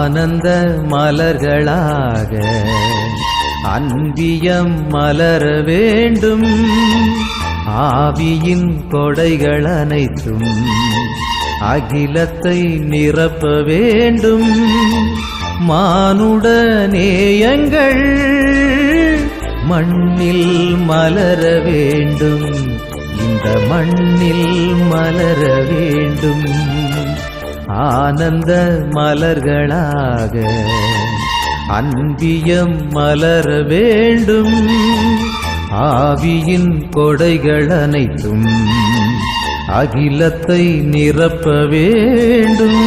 ஆனந்த மலர்களாக அன்பியம் மலர வேண்டும். ஆவியின் கொடைகள் அனைத்தும் அகிலத்தை நிரப்ப வேண்டும். மானுட நேயங்கள் மண்ணில் மலர வேண்டும். இந்த மண்ணில் மலர வேண்டும். ஆனந்த மலர்களாக அன்பியம் மலர வேண்டும். ஆவியின் கொடைகள் அனைத்தும் அகிலத்தை நிரப்ப வேண்டும்.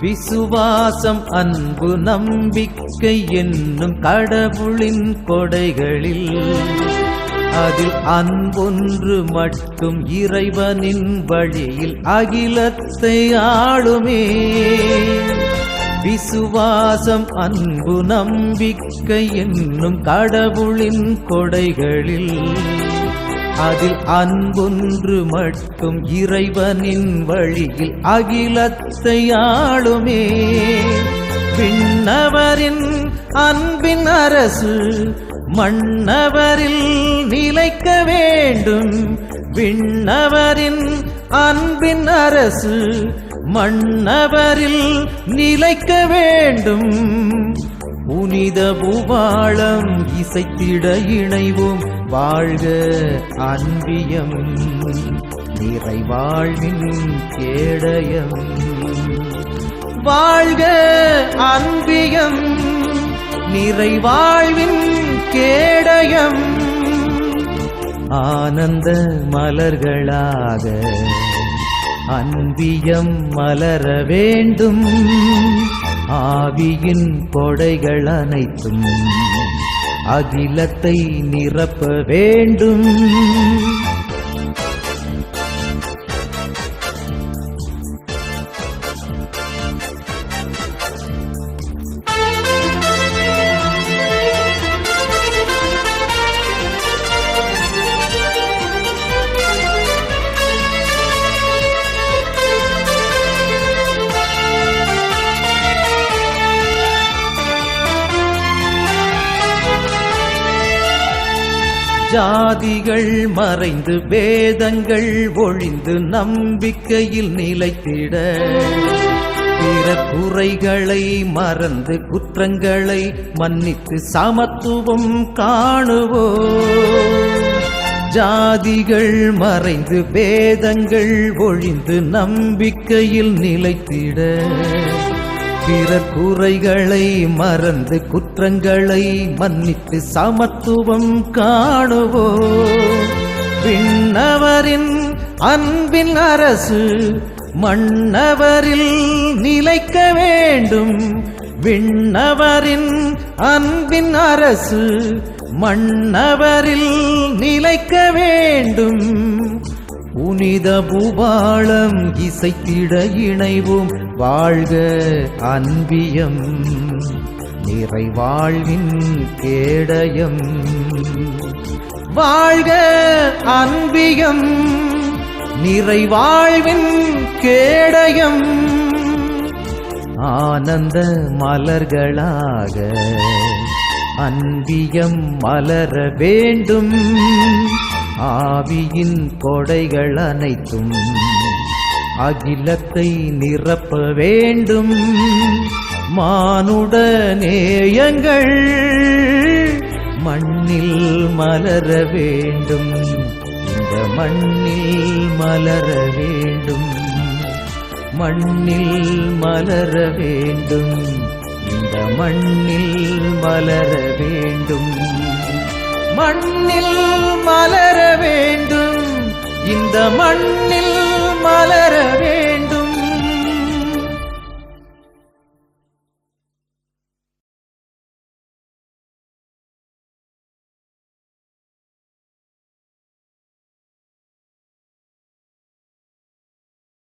விசுவாசம் அன்பு நம்பிக்கை என்னும் கடவுளின் கொடைகளில் அதில் அன்பொன்று மட்டும் இறைவனின் வழியில் அகிலத்தை ஆளுமே. விசுவாசம் அன்பு நம்பிக்கை என்னும் கடவுளின் கொடைகளில் அதில் அன்பொன்று மட்டும் இறைவனின் வழியில் அகிலத்தை ஆளுமே. விண்ணவரின் அன்பின் அரசு மன்னவரில் நிலைக்க வேண்டும். விண்ணவரின் அன்பின் அரசு மன்னவரில் நிலைக்க வேண்டும். புனித பூபாளம் இசைத்திட இணைவோம். வாழ்க அன்பியம் நிறைவாழ்வின் கேடயம். வாழ்க அன்பியம் நிறைவாழ்வின் கேடயம். ஆனந்த மலர்களாக அன்பியம் மலர வேண்டும். ஆவியின் கொடைகள் அனைத்தும் அகிலத்தை நிரப்ப வேண்டும். ஜாதிகள் மறைந்து வேதங்கள் ஒழிந்து நம்பிக்கையில் நிலைத்திட பிற குறைகளை மறந்து குற்றங்களை மன்னித்து சமத்துவம் காணுவோம். ஜாதிகள் மறைந்து வேதங்கள் ஒழிந்து நம்பிக்கையில் நிலைத்திட பிற குறைகளை மறந்து குற்றங்களை மன்னித்து சமத்துவம் காணுவோம். விண்ணவரின் அன்பின் அரசு மன்னவரில் நிலைக்க வேண்டும். விண்ணவரின் அன்பின் அரசு மன்னவரில் நிலைக்க வேண்டும். புனித பூபாளம் இசைத்திட இணைவோம். வாழ்க அன்பியம் நிறைவாழ்வின் கேடயம். வாழ்க அன்பியம் நிறைவாழ்வின் கேடயம். ஆனந்த மலர்களாக அன்பியம் மலர வேண்டும். ஆவியின் கொடைகள் அனைத்தும் அகிலத்தை நிரப்ப வேண்டும். மானுட நேயங்கள் மண்ணில் மலர வேண்டும். இந்த மண்ணில் மலர வேண்டும். மண்ணில் மலர வேண்டும். இந்த மண்ணில் மலர வேண்டும். மண்ணில் மலர வேண்டும். இந்த மண்ணில் மலர வேண்டும்.